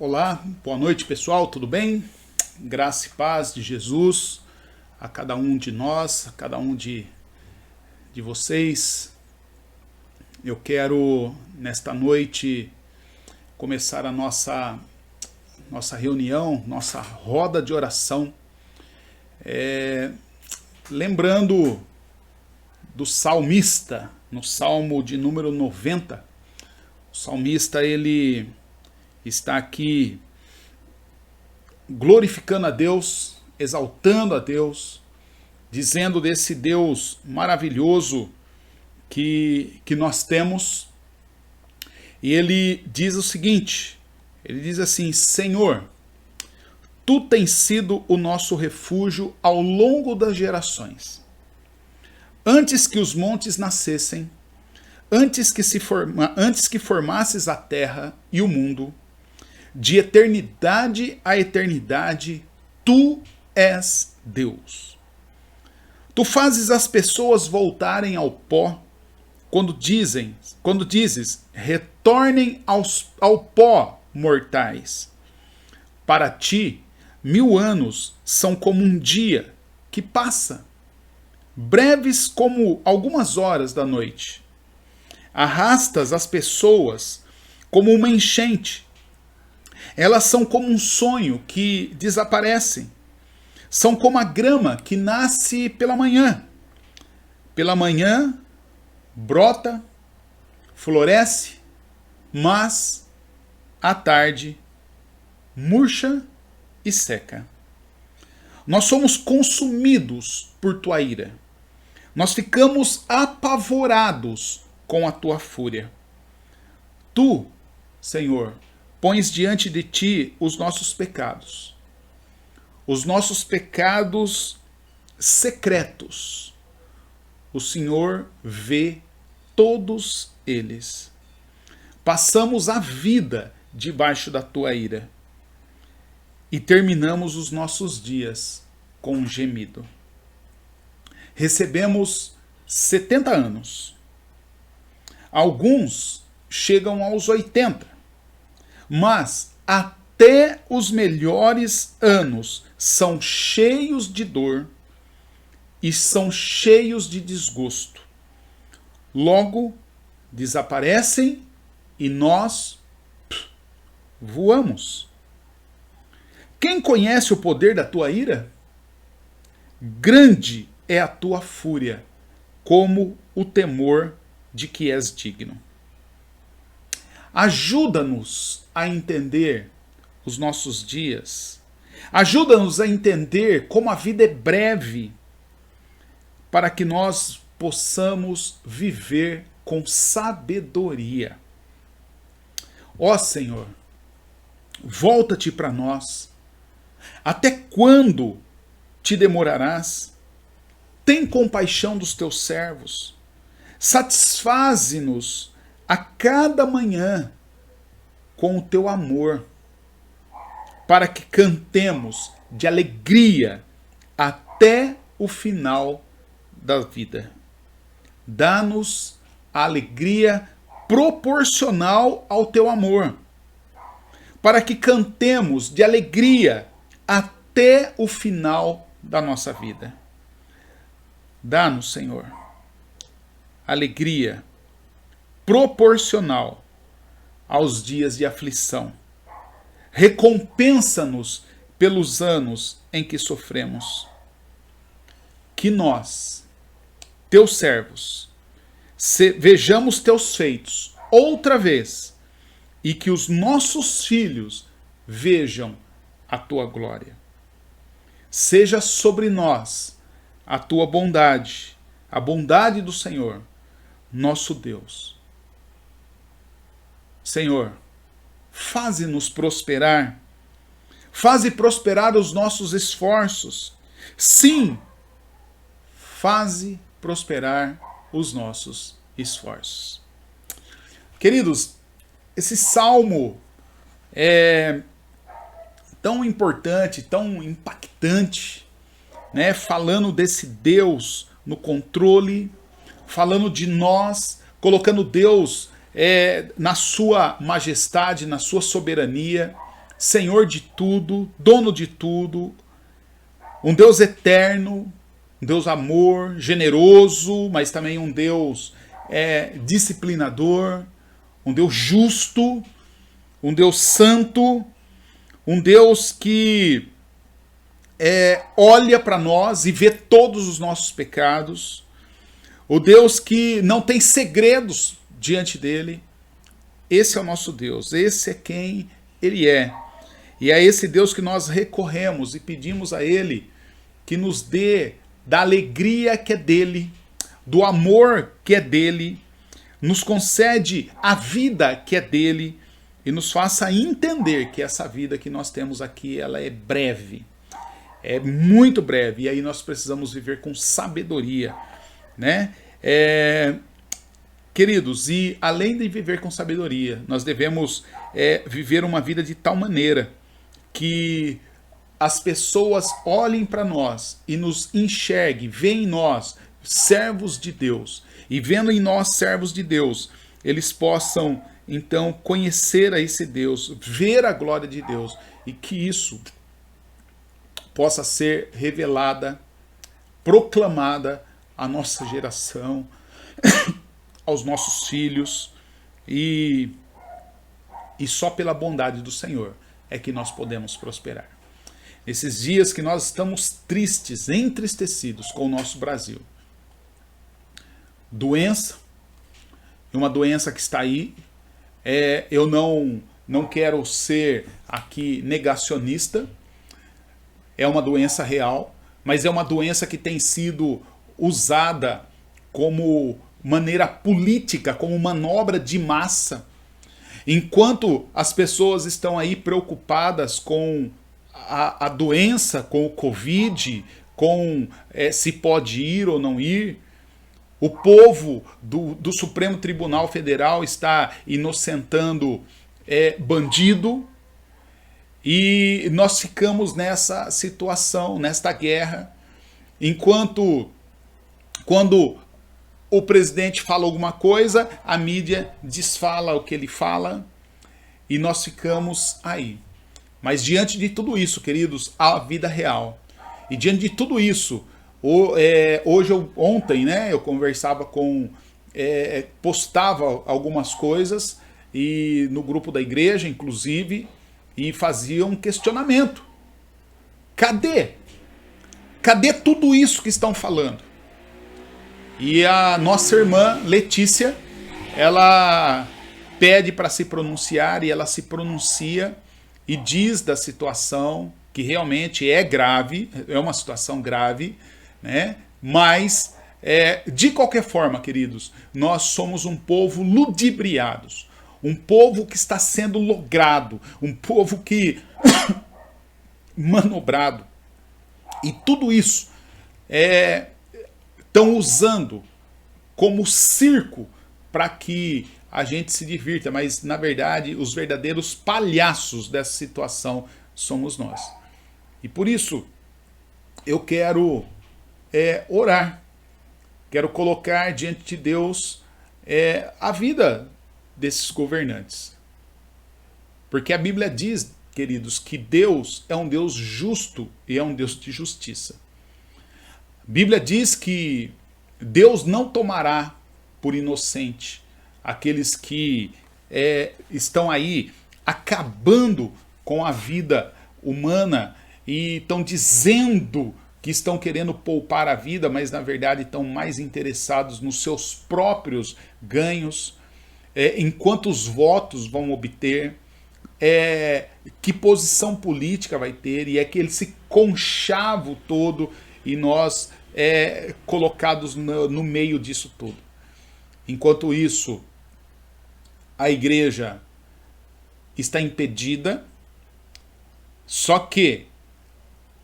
Olá, boa noite pessoal, tudo bem? Graça e paz de Jesus a cada um de nós, a cada um de vocês. Eu quero nesta noite começar a nossa reunião, nossa roda de oração, lembrando do salmista, no Salmo de número 90. O salmista ele está aqui glorificando a Deus, exaltando a Deus, dizendo desse Deus maravilhoso que nós temos. E ele diz o seguinte, ele diz assim: Senhor, Tu tens sido o nosso refúgio ao longo das gerações. Antes que os montes nascessem, antes que formasses a terra e o mundo, de eternidade a eternidade, Tu és Deus. Tu fazes as pessoas voltarem ao pó, quando dizes, retornem ao pó, mortais. Para ti, 1000 anos são como um dia que passa, breves como algumas horas da noite. Arrastas as pessoas como uma enchente. Elas são como um sonho que desaparecem. São como a grama que nasce pela manhã. Pela manhã, brota, floresce, mas à tarde murcha e seca. Nós somos consumidos por tua ira. Nós ficamos apavorados com a tua fúria. Tu, Senhor, pões diante de ti os nossos pecados secretos. O Senhor vê todos eles. Passamos a vida debaixo da tua ira e terminamos os nossos dias com um gemido. Recebemos 70 anos. Alguns chegam aos 80. Mas até os melhores anos são cheios de dor e são cheios de desgosto. Logo, desaparecem e nós voamos. Quem conhece o poder da tua ira? Grande é a tua fúria, como o temor de que és digno. Ajuda-nos a entender os nossos dias. Ajuda-nos a entender como a vida é breve, para que nós possamos viver com sabedoria. Ó Senhor, volta-te para nós. Até quando te demorarás? Tem compaixão dos teus servos. Satisfaze-nos a cada manhã com o teu amor, para que cantemos de alegria até o final da vida. Dá-nos a alegria proporcional ao teu amor, para que cantemos de alegria até o final da nossa vida. Dá-nos, Senhor, alegria proporcional aos dias de aflição. Recompensa-nos pelos anos em que sofremos. Que nós, teus servos, vejamos teus feitos outra vez e que os nossos filhos vejam a tua glória. Seja sobre nós a tua bondade, a bondade do Senhor, nosso Deus. Senhor, faze-nos prosperar. Faze prosperar os nossos esforços. Sim, faze prosperar os nossos esforços. Queridos, esse salmo é tão importante, tão impactante, né? Falando desse Deus no controle, falando de nós, colocando Deus na sua majestade, na sua soberania, Senhor de tudo, dono de tudo, um Deus eterno, um Deus amor, generoso, mas também um Deus disciplinador, um Deus justo, um Deus santo, um Deus que olha para nós e vê todos os nossos pecados, o Deus que não tem segredos diante dele. Esse é o nosso Deus, esse é quem ele é. E é esse Deus que nós recorremos e pedimos a ele que nos dê da alegria que é dele, do amor que é dele, nos concede a vida que é dele e nos faça entender que essa vida que nós temos aqui, ela é breve, é muito breve, e aí nós precisamos viver com sabedoria, né? Queridos, e além de viver com sabedoria, nós devemos viver uma vida de tal maneira que as pessoas olhem para nós e nos enxerguem, veem em nós servos de Deus, e vendo em nós servos de Deus, eles possam então conhecer a esse Deus, ver a glória de Deus, e que isso possa ser revelada, proclamada à nossa geração, aos nossos filhos, e só pela bondade do Senhor é que nós podemos prosperar. Nesses dias que nós estamos tristes, entristecidos com o nosso Brasil, doença, uma doença que está aí, eu não quero ser aqui negacionista, é uma doença real, mas é uma doença que tem sido usada como maneira política, como manobra de massa. Enquanto as pessoas estão aí preocupadas com a doença, com o Covid, com se pode ir ou não ir, o povo do Supremo Tribunal Federal está inocentando bandido, e nós ficamos nessa situação, nesta guerra, enquanto quando o presidente fala alguma coisa, a mídia desfala o que ele fala, e nós ficamos aí. Mas diante de tudo isso, queridos, há a vida real. E diante de tudo isso, ontem, né, eu conversava postava algumas coisas, e no grupo da igreja, inclusive, e fazia um questionamento. Cadê? Cadê tudo isso que estão falando? E a nossa irmã Letícia, ela pede para se pronunciar, e ela se pronuncia e diz da situação, que realmente é grave, é uma situação grave, né? Mas, de qualquer forma, queridos, nós somos um povo ludibriados, um povo que está sendo logrado, um povo que manobrado, e tudo isso estão usando como circo para que a gente se divirta, mas na verdade os verdadeiros palhaços dessa situação somos nós. E por isso eu quero orar, quero colocar diante de Deus a vida desses governantes. Porque a Bíblia diz, queridos, que Deus é um Deus justo e é um Deus de justiça. A Bíblia diz que Deus não tomará por inocente aqueles que estão aí acabando com a vida humana e estão dizendo que estão querendo poupar a vida, mas na verdade estão mais interessados nos seus próprios ganhos, em quantos votos vão obter, que posição política vai ter, e esse conchavo todo, e nós colocados no meio disso tudo. Enquanto isso, a igreja está impedida, só que,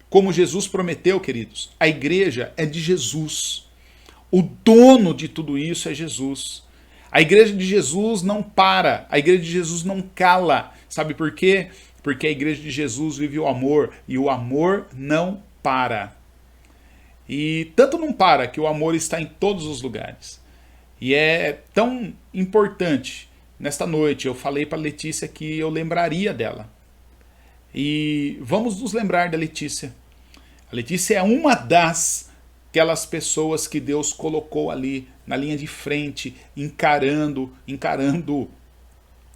como Jesus prometeu, queridos, a igreja é de Jesus. O dono de tudo isso é Jesus. A igreja de Jesus não para, a igreja de Jesus não cala. Sabe por quê? Porque a igreja de Jesus vive o amor, e o amor não para. E tanto não para que o amor está em todos os lugares. E é tão importante, nesta noite, eu falei para Letícia que eu lembraria dela. E vamos nos lembrar da Letícia. A Letícia é uma aquelas pessoas que Deus colocou ali na linha de frente, encarando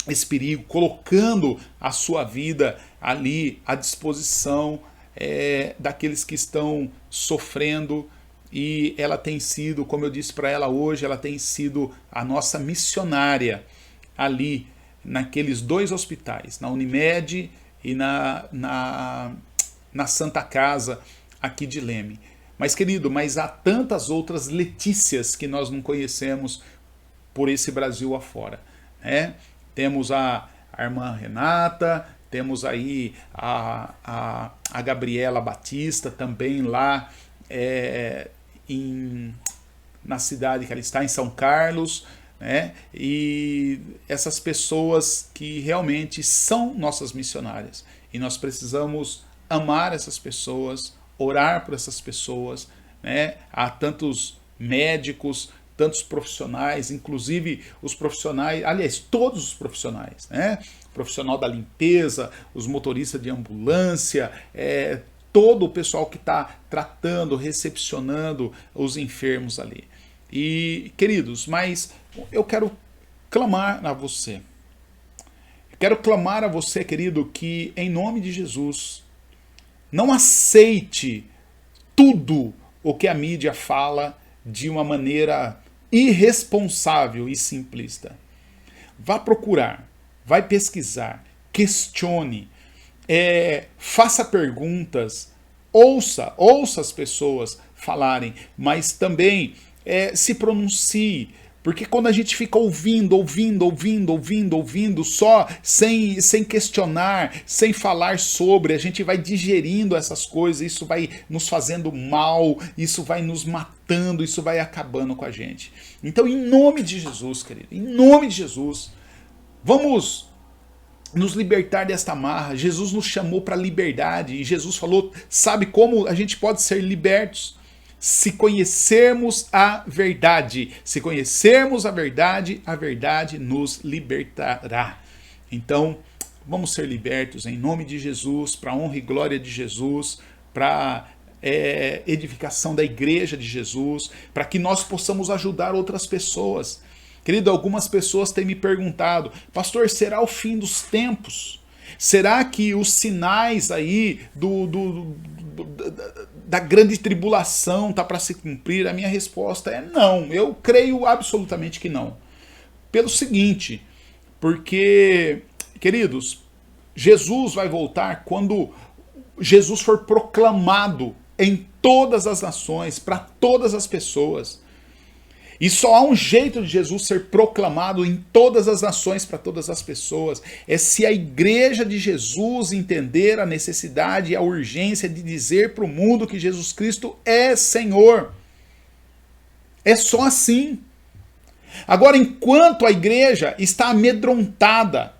esse perigo, colocando a sua vida ali à disposição daqueles que estão sofrendo. E ela tem sido, como eu disse para ela hoje, ela tem sido a nossa missionária ali naqueles 2 hospitais, na Unimed e na Santa Casa aqui de Leme. Mas querido, há tantas outras Letícias que nós não conhecemos por esse Brasil afora, né? Temos a irmã Renata, temos aí a Gabriela Batista também lá na cidade que ela está, em São Carlos, né? E essas pessoas que realmente são nossas missionárias. E nós precisamos amar essas pessoas, orar por essas pessoas, né? Há tantos médicos, tantos profissionais, inclusive os profissionais, aliás, todos os profissionais, né? O profissional da limpeza, os motoristas de ambulância, todo o pessoal que está tratando, recepcionando os enfermos ali. E, queridos, mas eu quero clamar a você. Eu quero clamar a você, querido, que em nome de Jesus, não aceite tudo o que a mídia fala de uma maneira irresponsável e simplista. Vá procurar, vai pesquisar, questione, faça perguntas, ouça as pessoas falarem, mas também se pronuncie, porque quando a gente fica ouvindo só sem questionar, sem falar sobre, a gente vai digerindo essas coisas, isso vai nos fazendo mal, isso vai nos matando, isso vai acabando com a gente. Então, em nome de Jesus, querido, em nome de Jesus, vamos nos libertar desta amarra. Jesus nos chamou para a liberdade e Jesus falou, sabe como a gente pode ser libertos? Se conhecermos a verdade. Se conhecermos a verdade nos libertará. Então, vamos ser libertos em nome de Jesus, para a honra e glória de Jesus, para edificação da igreja de Jesus, para que nós possamos ajudar outras pessoas. Querido, algumas pessoas têm me perguntado, pastor, será o fim dos tempos? Será que os sinais aí da grande tribulação tá para se cumprir? A minha resposta é não, eu creio absolutamente que não. Pelo seguinte, porque, queridos, Jesus vai voltar quando Jesus for proclamado em todas as nações, para todas as pessoas. E só há um jeito de Jesus ser proclamado em todas as nações, para todas as pessoas, é se a igreja de Jesus entender a necessidade e a urgência de dizer para o mundo que Jesus Cristo é Senhor. É só assim. Agora, enquanto a igreja está amedrontada,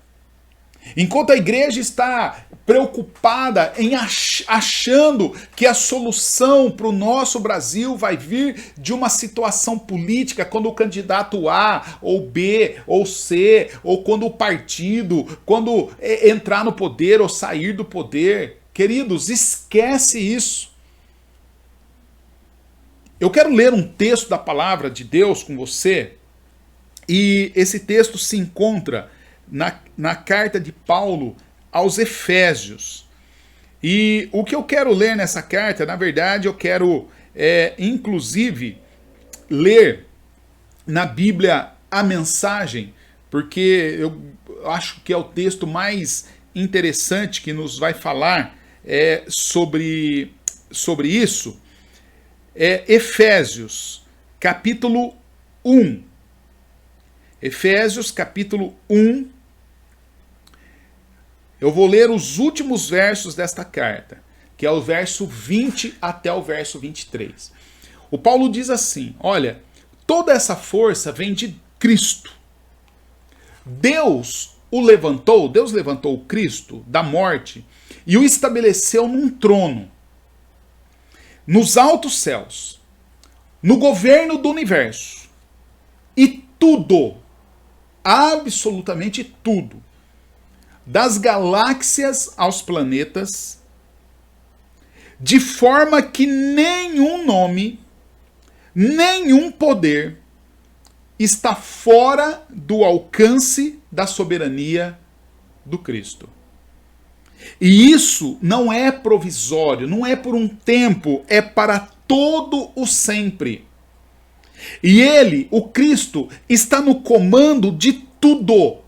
enquanto a igreja está preocupada em achando que a solução para o nosso Brasil vai vir de uma situação política, quando o candidato A, ou B, ou C, ou quando o partido, quando entrar no poder ou sair do poder, queridos, esquece isso. Eu quero ler um texto da palavra de Deus com você, e esse texto se encontra na carta de Paulo aos Efésios. E o que eu quero ler nessa carta, na verdade, eu quero, inclusive, ler na Bíblia a Mensagem, porque eu acho que é o texto mais interessante que nos vai falar sobre isso. Efésios, capítulo 1. Efésios, capítulo 1. Eu vou ler os últimos versos desta carta, que é o verso 20 até o verso 23. O Paulo diz assim, olha, toda essa força vem de Cristo. Deus levantou Cristo da morte e o estabeleceu num trono, nos altos céus, no governo do universo. E tudo, absolutamente tudo, das galáxias aos planetas, de forma que nenhum nome, nenhum poder está fora do alcance da soberania do Cristo. E isso não é provisório, não é por um tempo, é para todo o sempre. E ele, o Cristo, está no comando de tudo.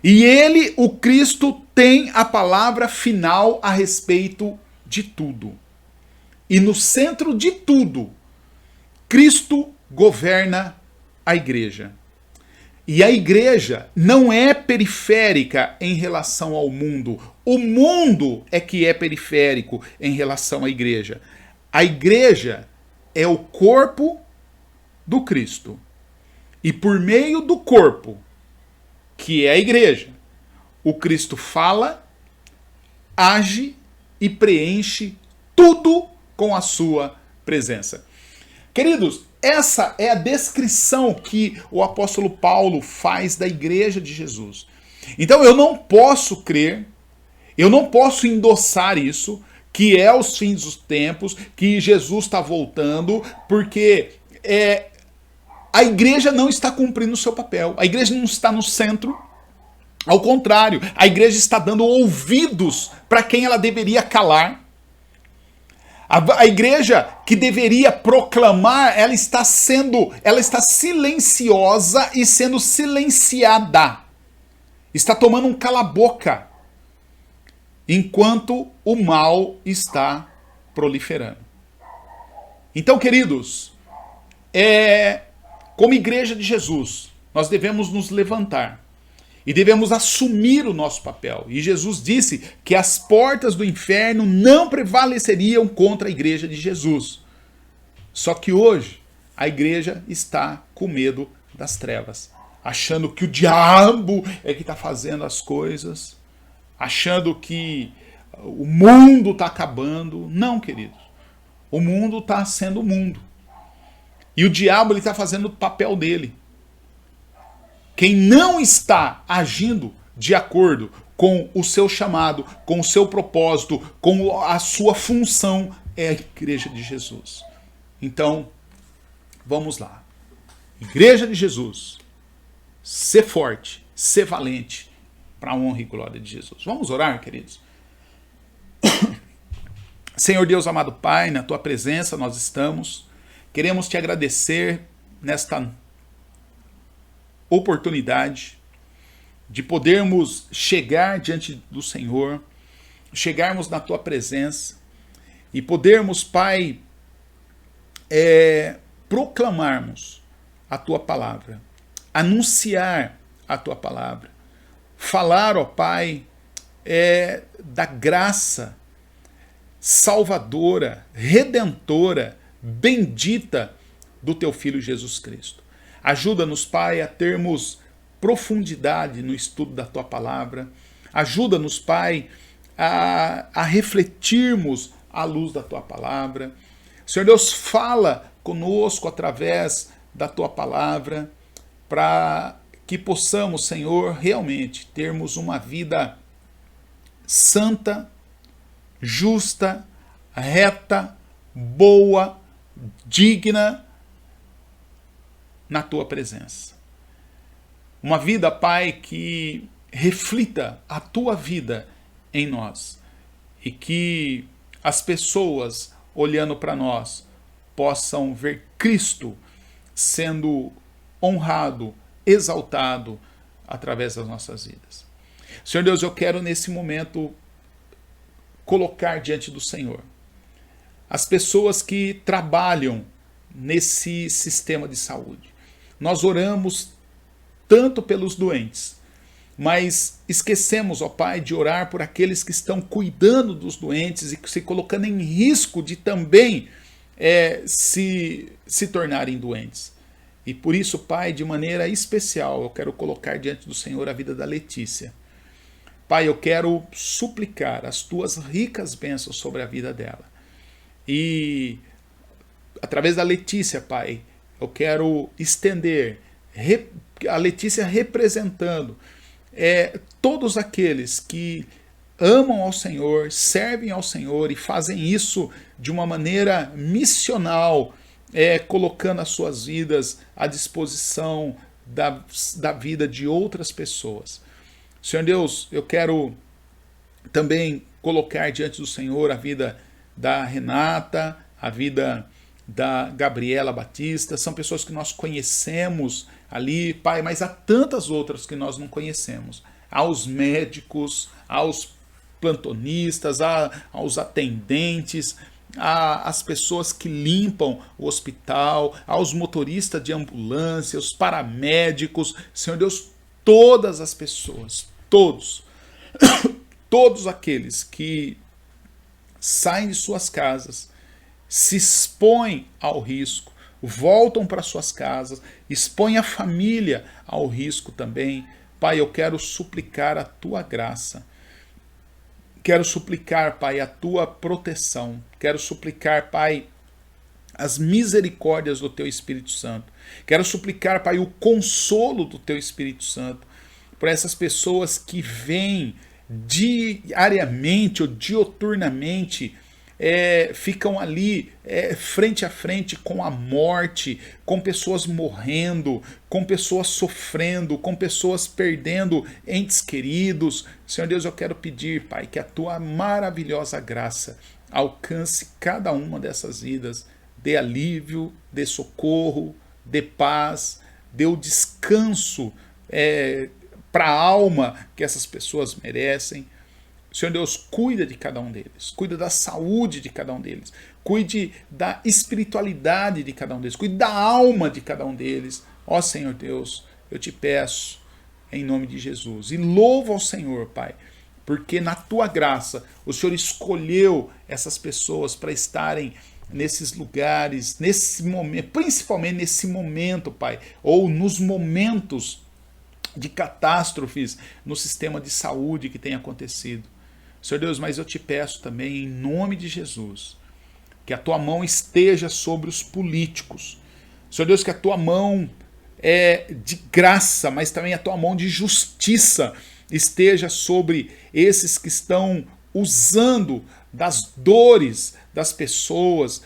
E ele, o Cristo, tem a palavra final a respeito de tudo. E no centro de tudo, Cristo governa a igreja. E a igreja não é periférica em relação ao mundo. O mundo é que é periférico em relação à igreja. A igreja é o corpo do Cristo. E por meio do corpo, que é a igreja, o Cristo fala, age e preenche tudo com a sua presença. Queridos, essa é a descrição que o apóstolo Paulo faz da igreja de Jesus. Então eu não posso crer, eu não posso endossar isso, que é os fins dos tempos, que Jesus está voltando, porque a igreja não está cumprindo o seu papel. A igreja não está no centro. Ao contrário, a igreja está dando ouvidos para quem ela deveria calar. A igreja que deveria proclamar, ela está silenciosa e sendo silenciada. Está tomando um cala-boca, enquanto o mal está proliferando. Então, queridos, como igreja de Jesus, nós devemos nos levantar e devemos assumir o nosso papel. E Jesus disse que as portas do inferno não prevaleceriam contra a igreja de Jesus. Só que hoje a igreja está com medo das trevas, achando que o diabo é que está fazendo as coisas, achando que o mundo está acabando. Não, queridos. O mundo está sendo o mundo. E o diabo está fazendo o papel dele. Quem não está agindo de acordo com o seu chamado, com o seu propósito, com a sua função, é a igreja de Jesus. Então, vamos lá. Igreja de Jesus, ser forte, ser valente, para a honra e glória de Jesus. Vamos orar, queridos? Senhor Deus, amado Pai, na Tua presença nós estamos. Queremos Te agradecer nesta oportunidade de podermos chegar diante do Senhor, chegarmos na Tua presença e podermos, Pai, proclamarmos a Tua palavra, anunciar a Tua palavra, falar, ó Pai, da graça salvadora, redentora, bendita do Teu Filho Jesus Cristo. Ajuda-nos, Pai, a termos profundidade no estudo da Tua palavra. Ajuda-nos, Pai, a refletirmos à luz da Tua palavra. Senhor Deus, fala conosco através da Tua palavra, para que possamos, Senhor, realmente termos uma vida santa, justa, reta, boa, digna na Tua presença. Uma vida, Pai, que reflita a Tua vida em nós e que as pessoas olhando para nós possam ver Cristo sendo honrado, exaltado através das nossas vidas. Senhor Deus, eu quero nesse momento colocar diante do Senhor as pessoas que trabalham nesse sistema de saúde. Nós oramos tanto pelos doentes, mas esquecemos, ó Pai, de orar por aqueles que estão cuidando dos doentes e se colocando em risco de também se tornarem doentes. E por isso, Pai, de maneira especial, eu quero colocar diante do Senhor a vida da Letícia. Pai, eu quero suplicar as Tuas ricas bênçãos sobre a vida dela. E através da Letícia, Pai, eu quero estender a Letícia representando todos aqueles que amam ao Senhor, servem ao Senhor e fazem isso de uma maneira missional, colocando as suas vidas à disposição da vida de outras pessoas. Senhor Deus, eu quero também colocar diante do Senhor a vida da Renata, a vida da Gabriela Batista. São pessoas que nós conhecemos ali, Pai, mas há tantas outras que nós não conhecemos. Aos médicos, aos plantonistas, aos atendentes, às pessoas que limpam o hospital, aos motoristas de ambulância, os paramédicos. Senhor Deus, todas as pessoas, todos aqueles que saem de suas casas, se expõem ao risco, voltam para suas casas, expõem a família ao risco também. Pai, eu quero suplicar a tua graça. Quero suplicar, Pai, a tua proteção. Quero suplicar, Pai, as misericórdias do teu Espírito Santo. Quero suplicar, Pai, o consolo do teu Espírito Santo por essas pessoas que vêm diariamente ou dioturnamente, ficam ali frente a frente com a morte, com pessoas morrendo, com pessoas sofrendo, com pessoas perdendo entes queridos. Senhor Deus, eu quero pedir, Pai, que a tua maravilhosa graça alcance cada uma dessas vidas, dê alívio, dê socorro, dê paz, dê o descanso para a alma que essas pessoas merecem. Senhor Deus, cuida de cada um deles, cuida da saúde de cada um deles, cuide da espiritualidade de cada um deles, cuide da alma de cada um deles. Ó Senhor Deus, eu te peço em nome de Jesus. E louvo ao Senhor, Pai, porque na tua graça o Senhor escolheu essas pessoas para estarem nesses lugares, nesse momento, principalmente nesse momento, Pai, ou nos momentos de catástrofes no sistema de saúde que tem acontecido. Senhor Deus, mas eu te peço também, em nome de Jesus, que a tua mão esteja sobre os políticos. Senhor Deus, que a tua mão de graça, mas também a tua mão de justiça esteja sobre esses que estão usando das dores das pessoas,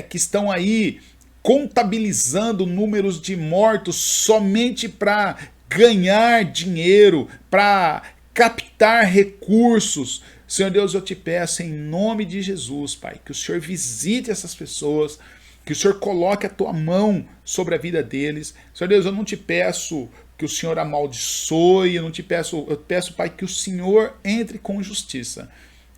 que estão aí contabilizando números de mortos somente para ganhar dinheiro, para captar recursos. Senhor Deus, eu te peço em nome de Jesus, Pai, que o Senhor visite essas pessoas, que o Senhor coloque a tua mão sobre a vida deles. Senhor Deus, eu não te peço que o Senhor amaldiçoe, eu peço, Pai, que o Senhor entre com justiça.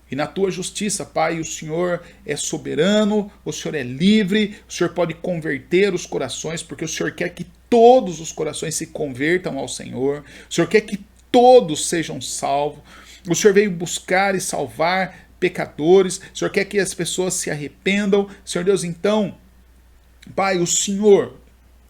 E na tua justiça, Pai, o Senhor é soberano, o Senhor é livre, o Senhor pode converter os corações, porque o Senhor quer que todos os corações se convertam ao Senhor. O Senhor quer que todos sejam salvos. O Senhor veio buscar e salvar pecadores. O Senhor quer que as pessoas se arrependam. Senhor Deus, então, Pai, o Senhor,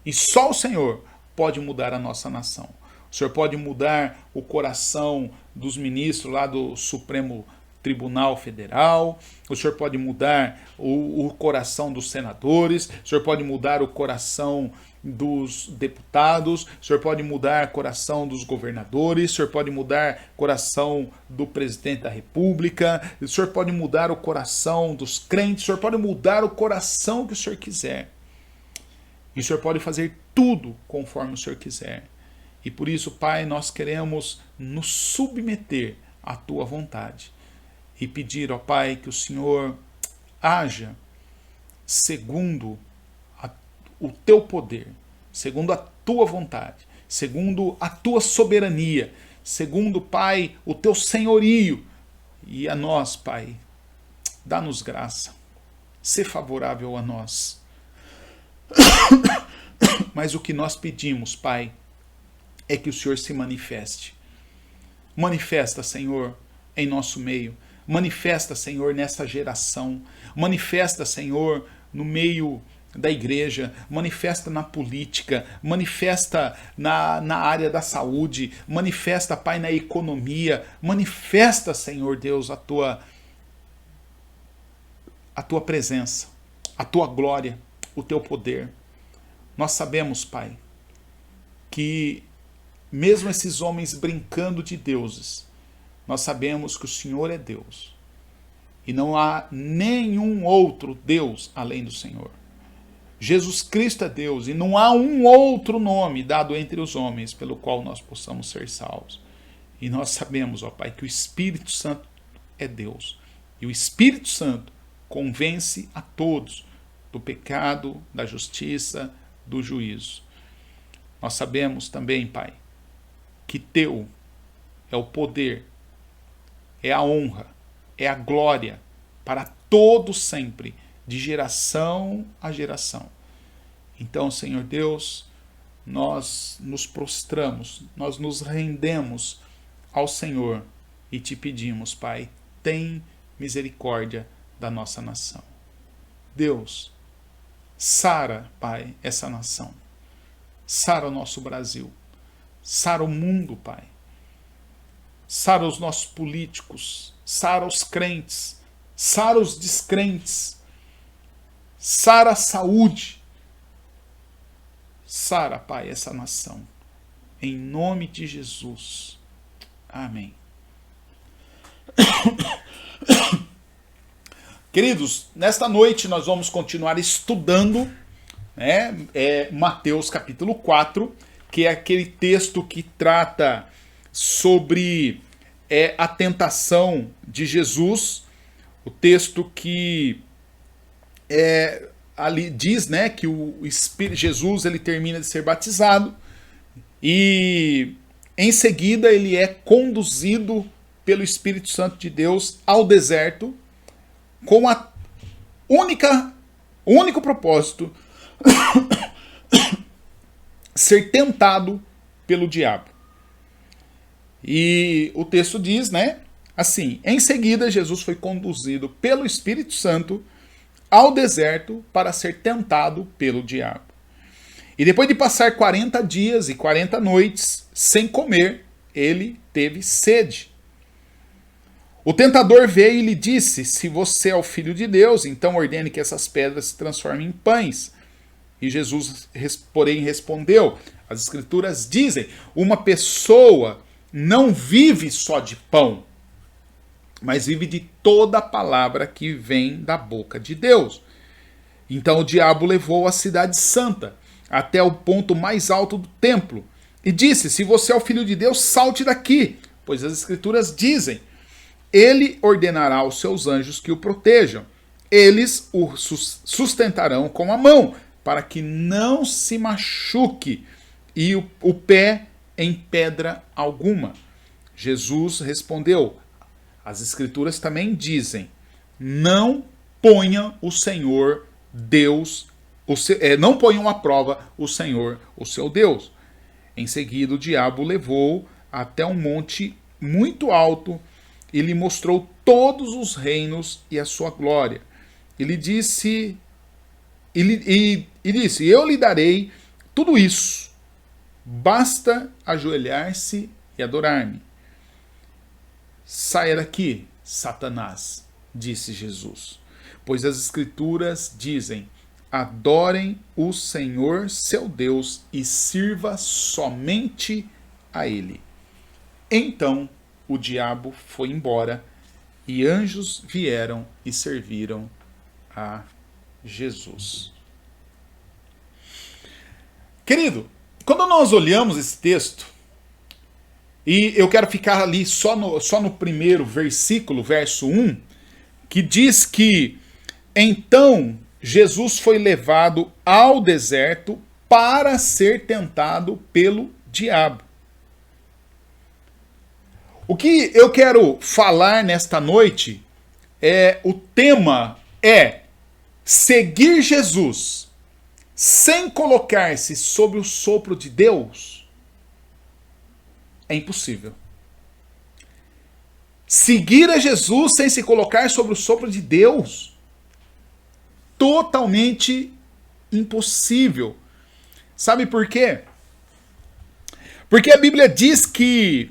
e só o Senhor, pode mudar a nossa nação. O Senhor pode mudar o coração dos ministros lá do Supremo Tribunal Federal, o Senhor pode mudar o coração dos senadores, o Senhor pode mudar o coração dos deputados, o Senhor pode mudar o coração dos governadores, o Senhor pode mudar o coração do presidente da república, o Senhor pode mudar o coração dos crentes, o Senhor pode mudar o coração que o Senhor quiser. E o Senhor pode fazer tudo conforme o Senhor quiser. E por isso, Pai, nós queremos nos submeter à tua vontade. E pedir, ó Pai, que o Senhor haja segundo o teu poder, segundo a tua vontade, segundo a tua soberania, segundo, Pai, o teu senhorio. E a nós, Pai, dá-nos graça, sê favorável a nós. Mas o que nós pedimos, Pai, é que o Senhor se manifeste. Manifesta, Senhor, em nosso meio. Manifesta, Senhor, nessa geração. Manifesta, Senhor, no meio da igreja. Manifesta na política. Manifesta na área da saúde. Manifesta, Pai, na economia. Manifesta, Senhor Deus, a tua presença, a tua glória, o teu poder. Nós sabemos, Pai, que mesmo esses homens brincando de deuses, nós sabemos que o Senhor é Deus. E não há nenhum outro Deus além do Senhor. Jesus Cristo é Deus e não há um outro nome dado entre os homens pelo qual nós possamos ser salvos. E nós sabemos, ó Pai, que o Espírito Santo é Deus. E o Espírito Santo convence a todos do pecado, da justiça, do juízo. Nós sabemos também, Pai, que Teu é o poder, é a honra, é a glória para todo sempre, de geração a geração. Então, Senhor Deus, nós nos prostramos, nós nos rendemos ao Senhor e te pedimos, Pai, tem misericórdia da nossa nação. Deus, sara, Pai, essa nação. Sara o nosso Brasil. Sara o mundo, Pai. Sara os nossos políticos. Sara os crentes. Sara os descrentes. Sara a saúde. Sara, Pai, essa nação. Em nome de Jesus. Amém. Queridos, nesta noite nós vamos continuar estudando, Mateus capítulo 4, que é aquele texto que trata sobre a tentação de Jesus, o texto que ali diz, que Jesus ele termina de ser batizado e em seguida ele é conduzido pelo Espírito Santo de Deus ao deserto com o único propósito ser tentado pelo diabo. E o texto diz, assim, em seguida Jesus foi conduzido pelo Espírito Santo ao deserto para ser tentado pelo diabo. E depois de passar 40 dias e 40 noites sem comer, ele teve sede. O tentador veio e lhe disse: se você é o Filho de Deus, então ordene que essas pedras se transformem em pães. E Jesus, porém, respondeu: as Escrituras dizem, uma pessoa não vive só de pão, mas vive de toda a palavra que vem da boca de Deus. Então o diabo levou a cidade santa até o ponto mais alto do templo e disse: se você é o Filho de Deus, salte daqui, pois as Escrituras dizem, ele ordenará aos seus anjos que o protejam. Eles o sustentarão com a mão, para que não se machuque e o pé em pedra alguma. Jesus respondeu: as Escrituras também dizem, não ponham o Senhor Deus, não ponham à prova o Senhor, o seu Deus. Em seguida o diabo levou até um monte muito alto e lhe mostrou todos os reinos e a sua glória. Ele disse, eu lhe darei tudo isso, basta ajoelhar-se e adorar-me. Saia daqui, Satanás, disse Jesus, pois as Escrituras dizem, adorem o Senhor seu Deus e sirva somente a Ele. Então o diabo foi embora e anjos vieram e serviram a Jesus. Querido, quando nós olhamos esse texto, e eu quero ficar ali só no primeiro versículo, verso 1, que diz que então Jesus foi levado ao deserto para ser tentado pelo diabo. O que eu quero falar nesta noite o tema é seguir Jesus sem colocar-se sob o sopro de Deus é impossível. Seguir a Jesus sem se colocar sob o sopro de Deus, totalmente impossível. Sabe por quê? Porque a Bíblia diz que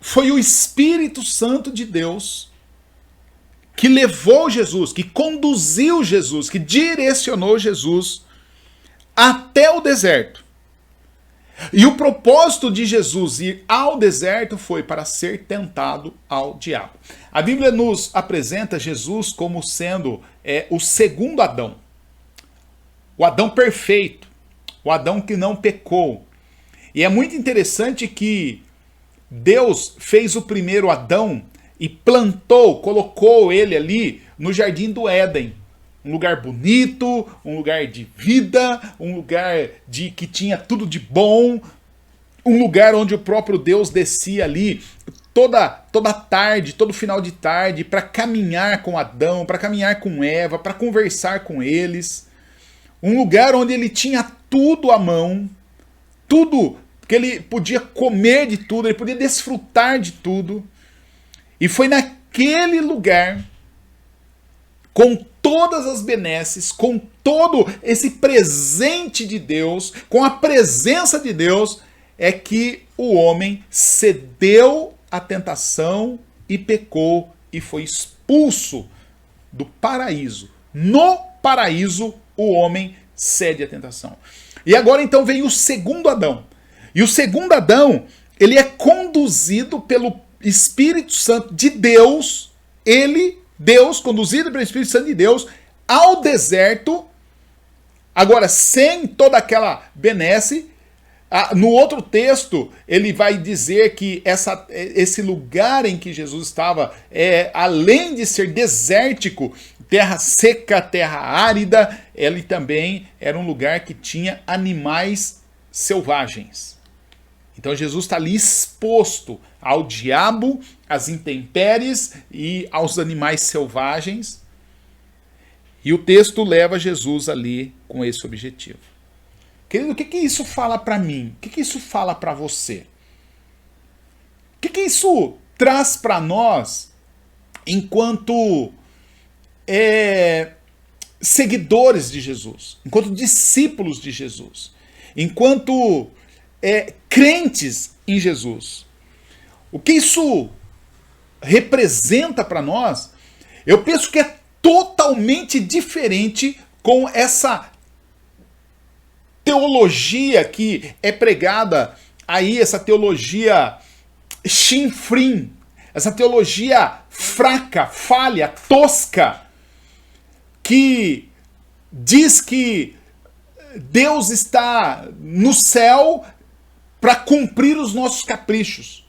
foi o Espírito Santo de Deus que levou Jesus, que conduziu Jesus, que direcionou Jesus até o deserto. E o propósito de Jesus ir ao deserto foi para ser tentado ao diabo. A Bíblia nos apresenta Jesus como sendo o segundo Adão. O Adão perfeito. O Adão que não pecou. E é muito interessante que Deus fez o primeiro Adão e plantou, colocou ele ali no jardim do Éden. Um lugar bonito, um lugar de vida, um lugar que tinha tudo de bom, um lugar onde o próprio Deus descia ali toda tarde, todo final de tarde, para caminhar com Adão, para caminhar com Eva, para conversar com eles. Um lugar onde ele tinha tudo à mão, tudo, que ele podia comer de tudo, ele podia desfrutar de tudo. E foi naquele lugar, com todas as benesses, com todo esse presente de Deus, com a presença de Deus, é que o homem cedeu à tentação e pecou e foi expulso do paraíso. No paraíso, o homem cede à tentação. E agora então vem o segundo Adão. E o segundo Adão, ele é conduzido pelo Espírito Santo de Deus, Deus, conduzido pelo Espírito Santo de Deus, ao deserto, agora sem toda aquela benesse. No outro texto, ele vai dizer que esse lugar em que Jesus estava, além de ser desértico, terra seca, terra árida, ele também era um lugar que tinha animais selvagens. Então Jesus está ali exposto ao diabo, às intempéries e aos animais selvagens. E o texto leva Jesus ali com esse objetivo. Querido, o que isso fala para mim? O que isso fala para você? O que isso traz para nós enquanto seguidores de Jesus, enquanto discípulos de Jesus, enquanto crentes em Jesus? O que isso representa para nós? Eu penso que é totalmente diferente com essa teologia que é pregada aí, essa teologia chinfrim, essa teologia fraca, falha, tosca, que diz que Deus está no céu para cumprir os nossos caprichos.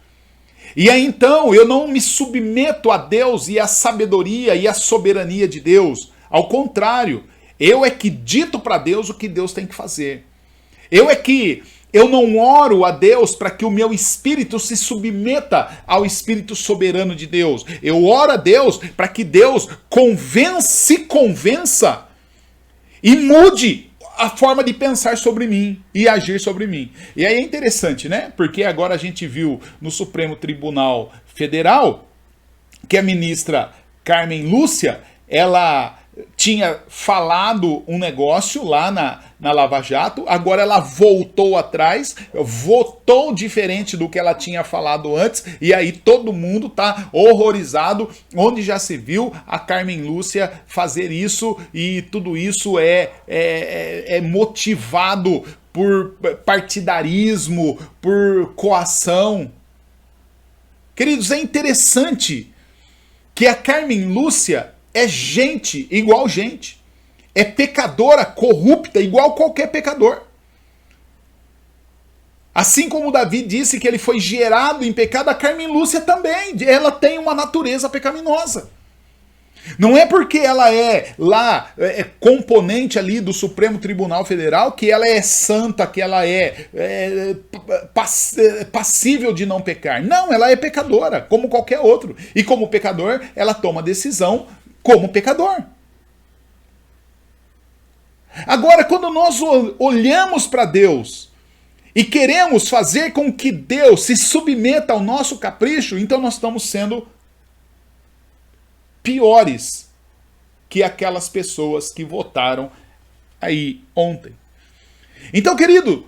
E aí então eu não me submeto a Deus e à sabedoria e à soberania de Deus. Ao contrário, eu é que dito para Deus o que Deus tem que fazer. Eu não oro a Deus para que o meu espírito se submeta ao espírito soberano de Deus. Eu oro a Deus para que Deus se convença e mude a forma de pensar sobre mim e agir sobre mim. E aí é interessante, né? Porque agora a gente viu no Supremo Tribunal Federal que a ministra Carmen Lúcia, ela tinha falado um negócio lá na Lava Jato, agora ela voltou atrás, votou diferente do que ela tinha falado antes, e aí todo mundo está horrorizado, onde já se viu a Carmen Lúcia fazer isso, e tudo isso é motivado por partidarismo, por coação. Queridos, é interessante que a Carmen Lúcia é gente igual gente. É pecadora, corrupta, igual qualquer pecador. Assim como Davi disse que ele foi gerado em pecado, a Carmen Lúcia também. Ela tem uma natureza pecaminosa. Não é porque ela é componente ali do Supremo Tribunal Federal que ela é santa, que ela é passível de não pecar. Não, ela é pecadora, como qualquer outro. E como pecador, ela toma decisão como pecador. Agora, quando nós olhamos para Deus e queremos fazer com que Deus se submeta ao nosso capricho, então nós estamos sendo piores que aquelas pessoas que votaram aí ontem. Então, querido,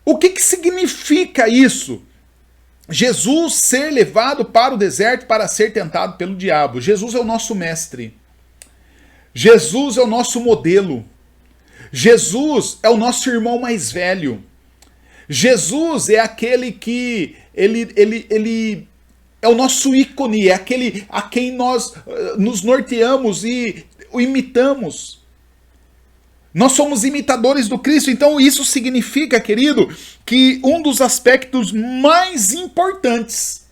o que significa isso? Jesus ser levado para o deserto para ser tentado pelo diabo. Jesus é o nosso mestre. Jesus é o nosso modelo. Jesus é o nosso irmão mais velho. Jesus é aquele que ele é o nosso ícone, é aquele a quem nós nos norteamos e o imitamos. Nós somos imitadores do Cristo, então isso significa, querido, que um dos aspectos mais importantes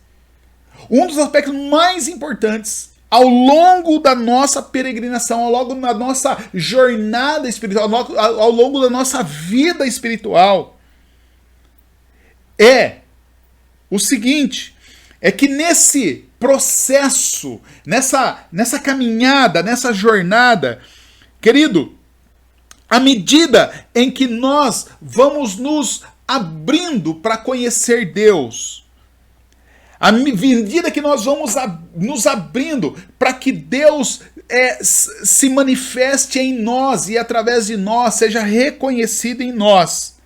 ao longo da nossa peregrinação, ao longo da nossa jornada espiritual, ao longo da nossa vida espiritual, é o seguinte, é que nesse processo, nessa caminhada, nessa jornada, querido, à medida em que nós vamos nos abrindo para conhecer Deus, à medida que nós vamos nos abrindo para que Deus se manifeste em nós e através de nós seja reconhecido em nós,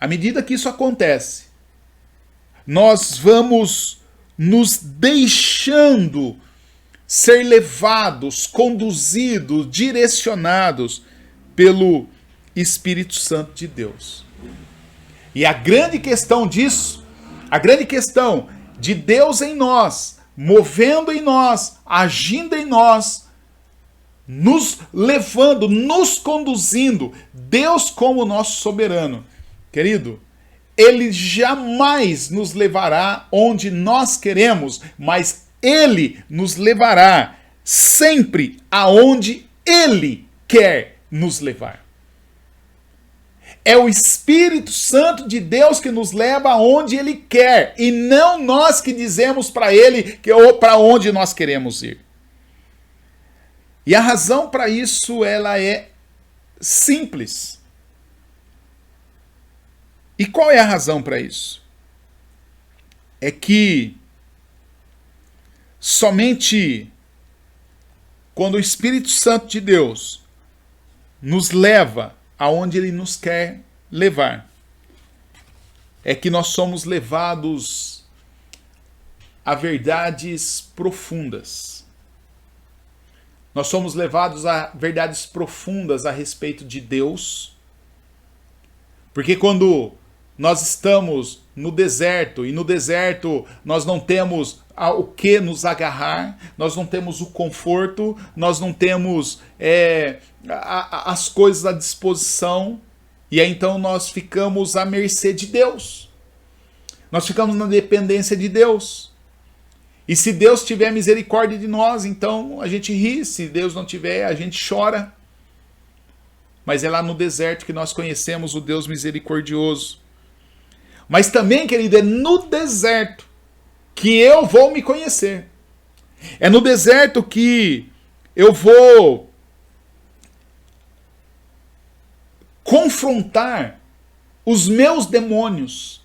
à medida que isso acontece, nós vamos nos deixando ser levados, conduzidos, direcionados pelo Espírito Santo de Deus. E a grande questão disso, a grande questão de Deus em nós, movendo em nós, agindo em nós, nos levando, nos conduzindo, Deus como nosso soberano. Querido, Ele jamais nos levará onde nós queremos, mas Ele nos levará sempre aonde Ele quer nos levar. É o Espírito Santo de Deus que nos leva aonde Ele quer, e não nós que dizemos para Ele ou para onde nós queremos ir. E a razão para isso, ela é simples. E qual é a razão para isso? É que somente quando o Espírito Santo de Deus nos leva aonde Ele nos quer levar, é que nós somos levados a verdades profundas. Nós somos levados a verdades profundas a respeito de Deus, porque quando nós estamos no deserto, e no deserto nós não temos o que nos agarrar, nós não temos o conforto, nós não temos as coisas à disposição, e aí então nós ficamos à mercê de Deus. Nós ficamos na dependência de Deus. E se Deus tiver misericórdia de nós, então a gente ri, se Deus não tiver, a gente chora. Mas é lá no deserto que nós conhecemos o Deus misericordioso. Mas também, querido, é no deserto que eu vou me conhecer. É no deserto que eu vou confrontar os meus demônios.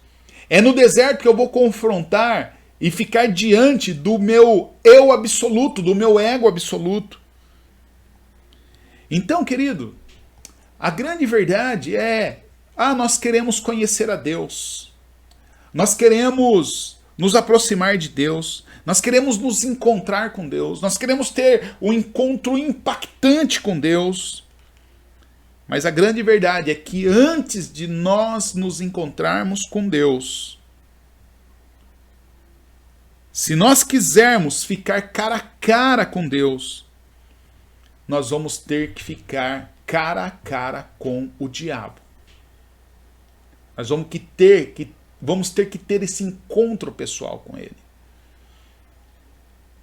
É no deserto que eu vou confrontar e ficar diante do meu eu absoluto, do meu ego absoluto. Então, querido, a grande verdade é, nós queremos conhecer a Deus. Nós queremos nos aproximar de Deus. Nós queremos nos encontrar com Deus. Nós queremos ter um encontro impactante com Deus. Mas a grande verdade é que antes de nós nos encontrarmos com Deus, se nós quisermos ficar cara a cara com Deus, nós vamos ter que ficar cara a cara com o diabo. Nós vamos ter que ter esse encontro pessoal com ele.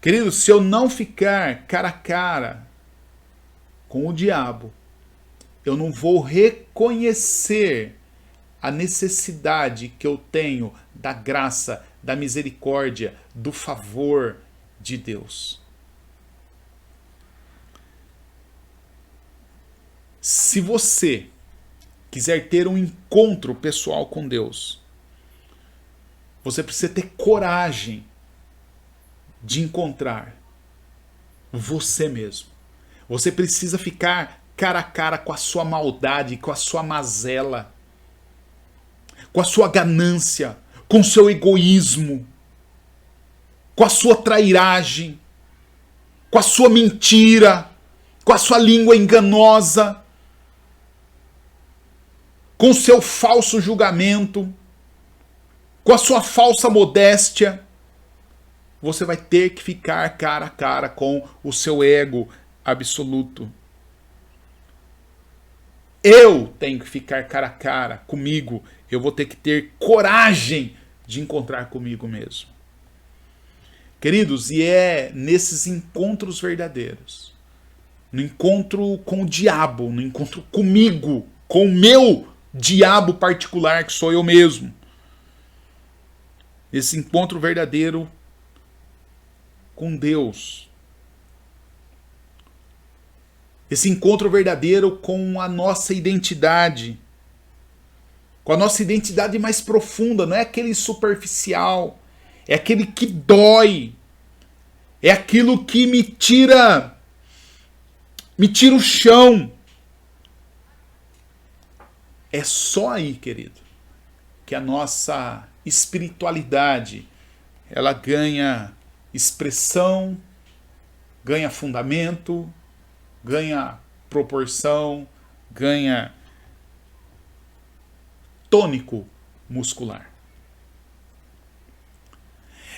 Querido, se eu não ficar cara a cara com o diabo, eu não vou reconhecer a necessidade que eu tenho da graça, da misericórdia, do favor de Deus. Se você quiser ter um encontro pessoal com Deus, você precisa ter coragem de encontrar você mesmo. Você precisa ficar cara a cara com a sua maldade, com a sua mazela, com a sua ganância, com o seu egoísmo, com a sua trairagem, com a sua mentira, com a sua língua enganosa, com o seu falso julgamento, com a sua falsa modéstia. Você vai ter que ficar cara a cara com o seu ego absoluto. Eu tenho que ficar cara a cara comigo. Eu vou ter que ter coragem de encontrar comigo mesmo. Queridos, e é nesses encontros verdadeiros, no encontro com o diabo, no encontro comigo, com o meu diabo particular, que sou eu mesmo. Esse encontro verdadeiro com Deus. Esse encontro verdadeiro com a nossa identidade. Com a nossa identidade mais profunda, não é aquele superficial. É aquele que dói. É aquilo que me tira o chão. É só aí, querido, que a nossa espiritualidade ela ganha expressão, ganha fundamento, ganha proporção, ganha tônico muscular.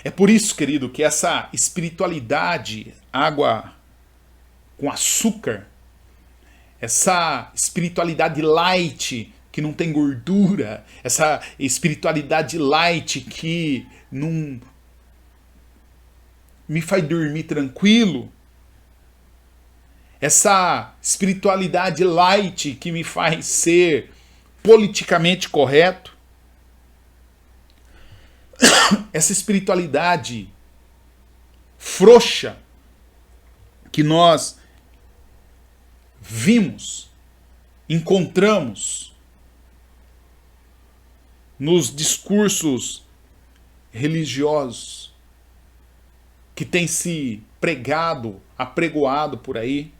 É por isso, querido, que essa espiritualidade, água com açúcar, essa espiritualidade light, que não tem gordura, essa espiritualidade light que não me faz dormir tranquilo, essa espiritualidade light que me faz ser politicamente correto, essa espiritualidade frouxa que nós vimos, encontramos nos discursos religiosos que tem se pregado, apregoado por aí.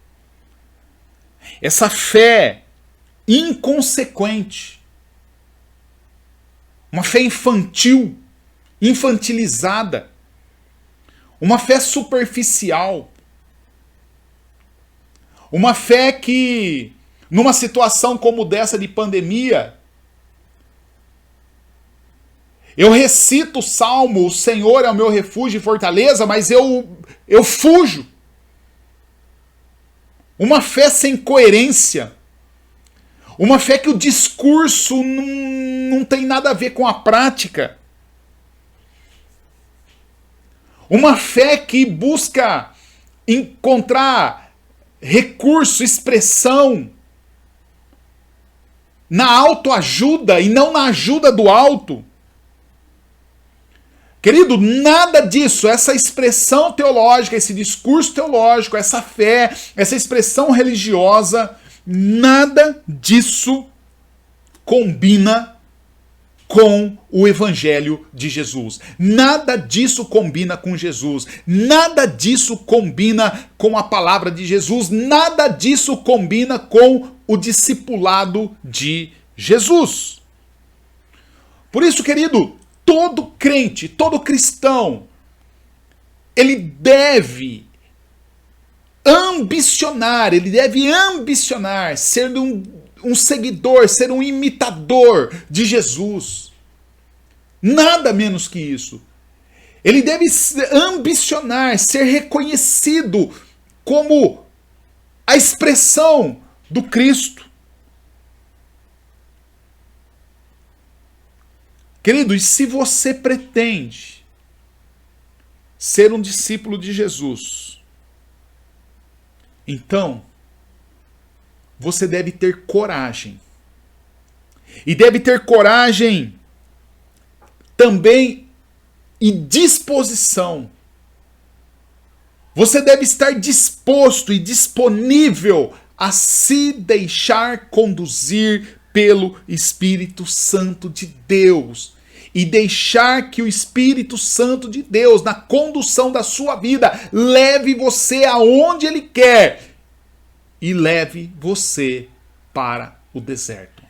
Essa fé inconsequente, uma fé infantil, infantilizada, uma fé superficial, uma fé que, numa situação como dessa de pandemia, eu recito o salmo, o Senhor é o meu refúgio e fortaleza, mas eu fujo. Uma fé sem coerência. Uma fé que o discurso não tem nada a ver com a prática. Uma fé que busca encontrar recurso, expressão na autoajuda e não na ajuda do alto. Querido, nada disso, essa expressão teológica, esse discurso teológico, essa fé, essa expressão religiosa, nada disso combina com o Evangelho de Jesus. Nada disso combina com Jesus. Nada disso combina com a palavra de Jesus. Nada disso combina com o discipulado de Jesus. Por isso, querido, todo crente, todo cristão, ele deve ambicionar ser um seguidor, ser um imitador de Jesus. Nada menos que isso. Ele deve ambicionar ser reconhecido como a expressão do Cristo. Querido, e se você pretende ser um discípulo de Jesus, então você deve ter coragem. E deve ter coragem também e disposição. Você deve estar disposto e disponível a se deixar conduzir pelo Espírito Santo de Deus. E deixar que o Espírito Santo de Deus, na condução da sua vida, leve você aonde Ele quer. E leve você para o deserto.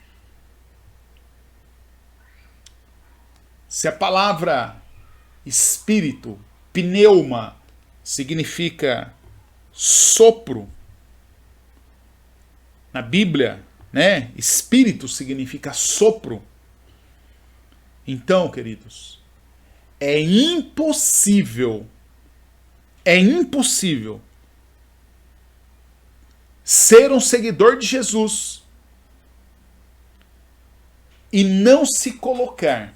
Se a palavra espírito, pneuma, significa sopro, na Bíblia, né? Espírito significa sopro. Então, queridos, é impossível ser um seguidor de Jesus e não se colocar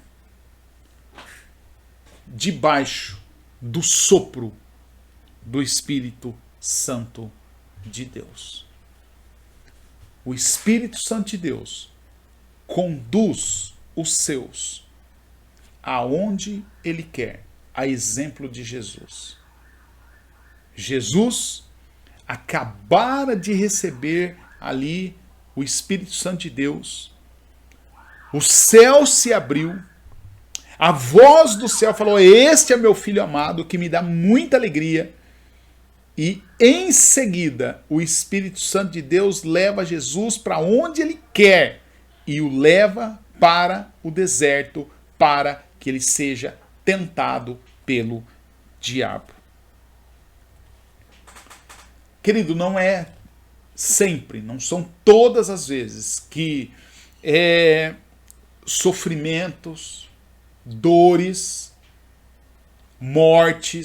debaixo do sopro do Espírito Santo de Deus. O Espírito Santo de Deus conduz os seus aonde ele quer, a exemplo de Jesus. Jesus acabara de receber ali o Espírito Santo de Deus, o céu se abriu, a voz do céu falou: este é meu filho amado, que me dá muita alegria. E em seguida, o Espírito Santo de Deus leva Jesus para onde ele quer e o leva para o deserto para que ele seja tentado pelo diabo. Querido, não é sempre, não são todas as vezes que sofrimentos, dores, morte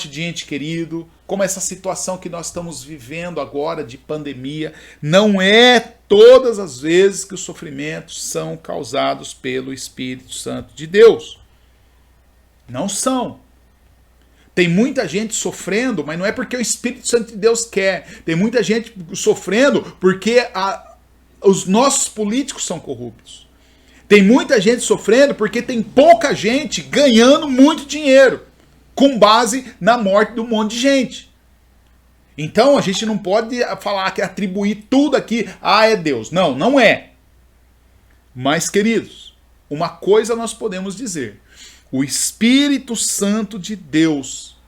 de ente querido, como essa situação que nós estamos vivendo agora de pandemia, não é todas as vezes que os sofrimentos são causados pelo Espírito Santo de Deus. Não são. Tem muita gente sofrendo, mas não é porque o Espírito Santo de Deus quer. Tem muita gente sofrendo porque os nossos políticos são corruptos. Tem muita gente sofrendo porque tem pouca gente ganhando muito dinheiro, com base na morte de um monte de gente. Então a gente não pode falar que atribuir tudo aqui é Deus. Não, não é. Mas, queridos, uma coisa nós podemos dizer: o Espírito Santo de Deus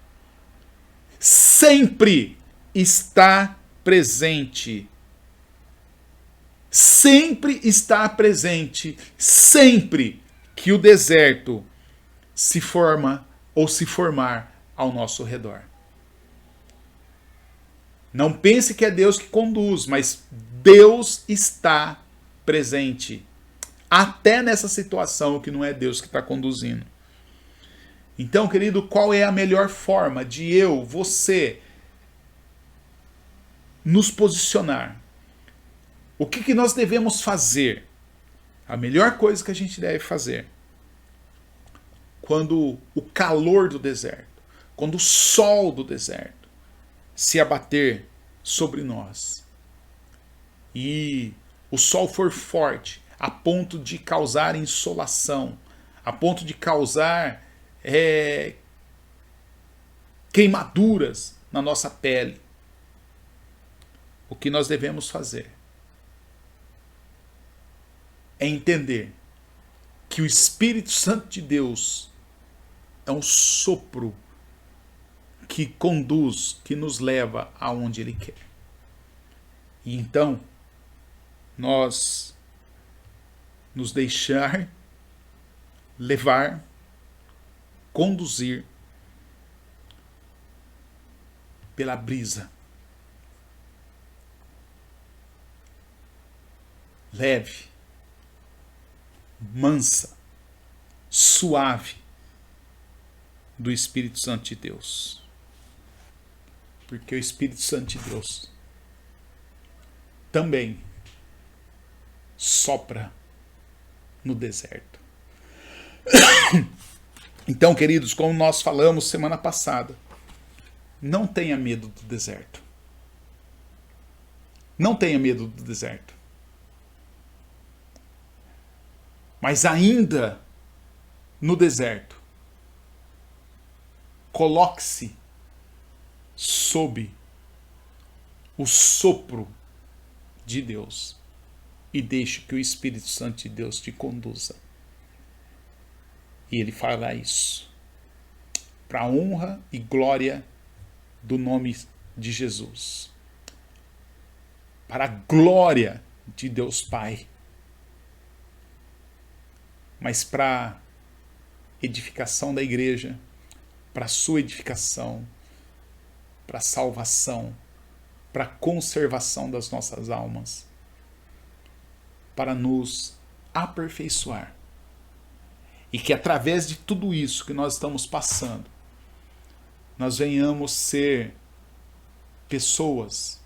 sempre está presente. Sempre está presente. Sempre que o deserto se forma ou se formar ao nosso redor. Não pense que é Deus que conduz, mas Deus está presente. Até nessa situação que não é Deus que está conduzindo. Então, querido, qual é a melhor forma de você, nos posicionar? O que nós devemos fazer? A melhor coisa que a gente deve fazer, quando o calor do deserto, quando o sol do deserto se abater sobre nós e o sol for forte a ponto de causar insolação, a ponto de causar queimaduras na nossa pele, o que nós devemos fazer é entender que o Espírito Santo de Deus é um sopro que conduz, que nos leva aonde Ele quer. E então, nós nos deixar levar, conduzir pela brisa. Leve, mansa, suave do Espírito Santo de Deus. Porque o Espírito Santo de Deus também sopra no deserto. Então, queridos, como nós falamos semana passada, não tenha medo do deserto. Não tenha medo do deserto. Mas ainda no deserto, coloque-se sob o sopro de Deus e deixe que o Espírito Santo de Deus te conduza. E ele fará isso para a honra e glória do nome de Jesus, para a glória de Deus Pai, mas para edificação da igreja, para a sua edificação, para a salvação, para a conservação das nossas almas para nos aperfeiçoar. E que através de tudo isso que nós estamos passando, nós venhamos ser pessoas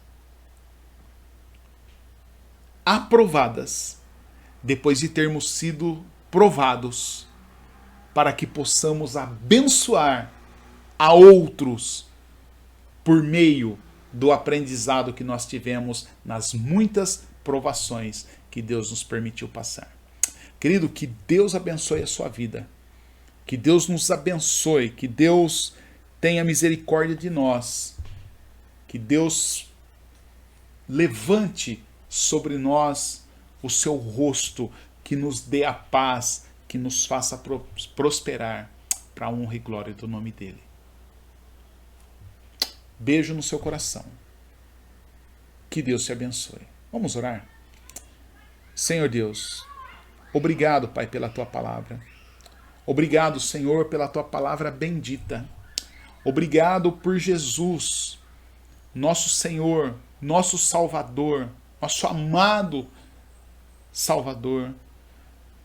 aprovadas, depois de termos sido provados, para que possamos abençoar a outros por meio do aprendizado que nós tivemos nas muitas provações que Deus nos permitiu passar. Querido, que Deus abençoe a sua vida, que Deus nos abençoe, que Deus tenha misericórdia de nós, que Deus levante sobre nós o seu rosto, que nos dê a paz, que nos faça prosperar para a honra e glória do nome dele. Beijo no seu coração. Que Deus te abençoe. Vamos orar? Senhor Deus, obrigado, Pai, pela tua palavra. Obrigado, Senhor, pela tua palavra bendita. Obrigado por Jesus, nosso Senhor, nosso Salvador, nosso amado Salvador.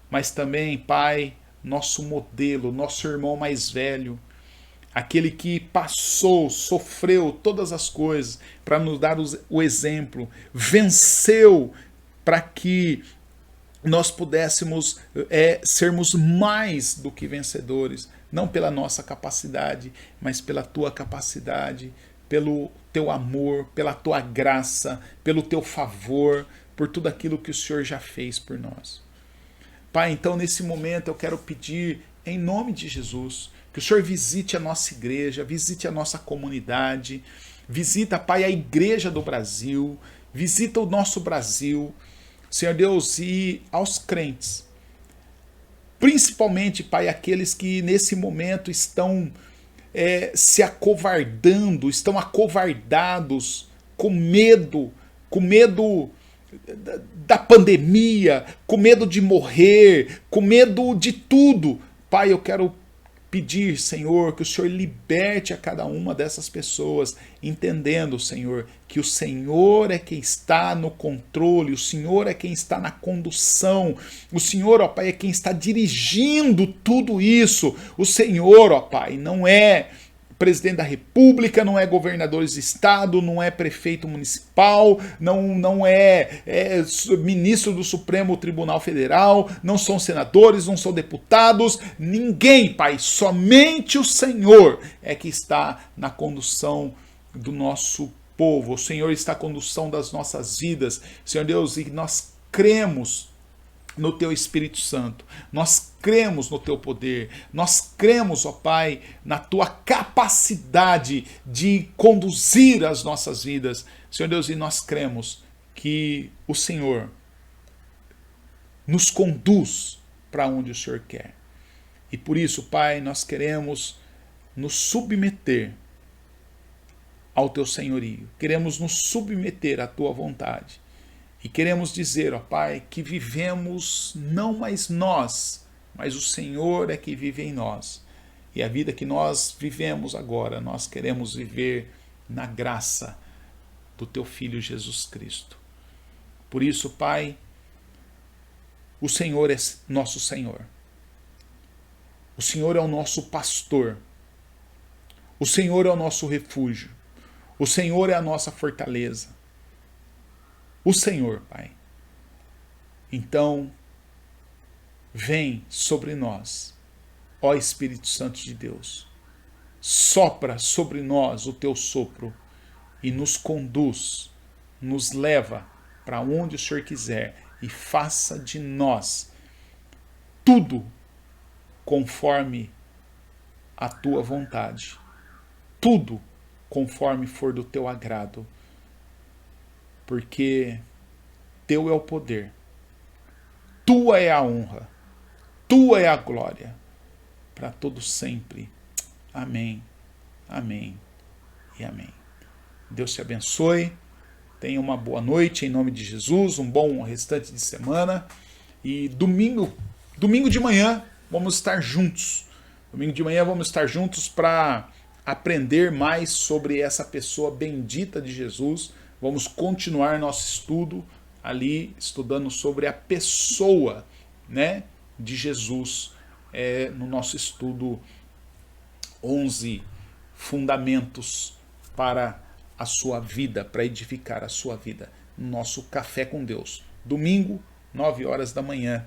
Mas também, Pai, nosso modelo, nosso irmão mais velho, aquele que passou, sofreu todas as coisas para nos dar o exemplo, venceu para que nós pudéssemos sermos mais do que vencedores, não pela nossa capacidade, mas pela tua capacidade, pelo teu amor, pela tua graça, pelo teu favor, por tudo aquilo que o Senhor já fez por nós. Pai, então nesse momento eu quero pedir, em nome de Jesus, que o Senhor visite a nossa igreja, visite a nossa comunidade, visita, Pai, a igreja do Brasil, visita o nosso Brasil, Senhor Deus, e aos crentes, principalmente, Pai, aqueles que nesse momento estão se acovardando, estão acovardados, com medo da pandemia, com medo de morrer, com medo de tudo. Pai, eu quero pedir, Senhor, que o Senhor liberte a cada uma dessas pessoas, entendendo, Senhor, que o Senhor é quem está no controle, o Senhor é quem está na condução, o Senhor, ó Pai, é quem está dirigindo tudo isso. O Senhor, ó Pai, não é presidente da República, não é governadores de estado, não é prefeito municipal, não é ministro do Supremo Tribunal Federal, não são senadores, não são deputados, ninguém, Pai, somente o Senhor é que está na condução do nosso povo, o Senhor está na condução das nossas vidas, Senhor Deus, e nós cremos no teu Espírito Santo, nós cremos no teu poder, nós cremos, ó Pai, na tua capacidade de conduzir as nossas vidas, Senhor Deus, e nós cremos que o Senhor nos conduz para onde o Senhor quer. E por isso, Pai, nós queremos nos submeter ao teu senhorio, queremos nos submeter à tua vontade. E queremos dizer, ó Pai, que vivemos não mais nós, mas o Senhor é que vive em nós. E a vida que nós vivemos agora, nós queremos viver na graça do Teu Filho Jesus Cristo. Por isso, Pai, o Senhor é nosso Senhor. O Senhor é o nosso pastor. O Senhor é o nosso refúgio. O Senhor é a nossa fortaleza. O Senhor, Pai. Então, vem sobre nós, ó Espírito Santo de Deus. Sopra sobre nós o teu sopro e nos conduz, nos leva para onde o Senhor quiser e faça de nós tudo conforme a tua vontade. Tudo conforme for do teu agrado. Porque teu é o poder, tua é a honra, tua é a glória, para todo sempre. Amém, amém e amém. Deus te abençoe, tenha uma boa noite em nome de Jesus, um bom restante de semana. E domingo de manhã vamos estar juntos. Domingo de manhã vamos estar juntos para aprender mais sobre essa pessoa bendita de Jesus. Vamos continuar nosso estudo ali estudando sobre a pessoa, né, de Jesus, no nosso estudo 11 fundamentos para a sua vida, para edificar a sua vida. Nosso Café com Deus. Domingo, 9 horas da manhã.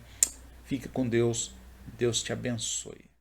Fica com Deus. Deus te abençoe.